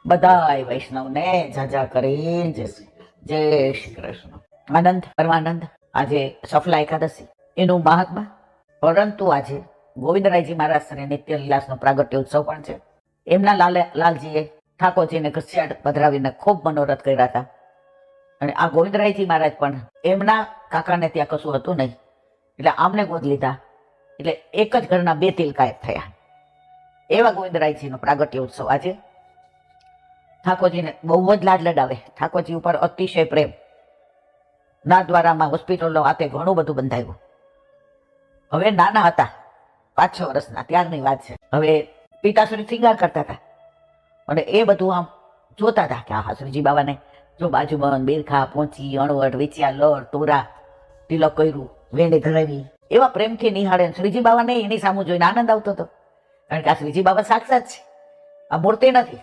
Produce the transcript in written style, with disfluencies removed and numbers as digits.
બધાય વૈષ્ણવને જાજા કરીને જય શ્રી કૃષ્ણ. આનંદ પરમાનંદ. આજે સફલા એકાદશી, એનું મહાત્મા. પરંતુ આજે ગોવિંદરાયજી મહારાજ નિત્ય લીલાસનો પ્રાગટ્ય ઉત્સવ પણ છે. એમના લાલજીએ ઠાકોરજીને ઘસિયાળ પધરાવીને ખૂબ મનોરથ કર્યા હતા. અને આ ગોવિંદરાયજી મહારાજ પણ એમના કાકાને ત્યાં કશું હતું નહીં, એટલે આમને ગોદ લીધા, એટલે એક જ ઘરના બે તિલકાયત થયા. એવા ગોવિંદરાયજીનો પ્રાગટ્ય ઉત્સવ આજે. ઠાકોરજીને બહુ જ લાડ લડાવે, ઠાકોરજી ઉપર અતિશય પ્રેમ. નાથદ્વારામાં હોસ્પિટલો હાથે ઘણું બધું બંધાયું. હવે નાના હતા, 5-6 વર્ષના, ત્યારની વાત છે. હવે પિતાશ્રી શિંગાર કરતા હતા અને એ બધું આમ જોતા હતા કે આ શ્રીજી બાબાને જો બાજુબંધ, બેરખા, પોંચી, અણવટ, વેચિયા, લડ, તોરા, તિલક કર્યું, વેણી ધરાવી, એવા પ્રેમથી નિહાળે. શ્રીજી બાબાને એની સામું જોઈને આનંદ આવતો હતો, કારણ કે આ શ્રીજી બાબા સાક્ષાત છે, આ મૂર્તિ નથી.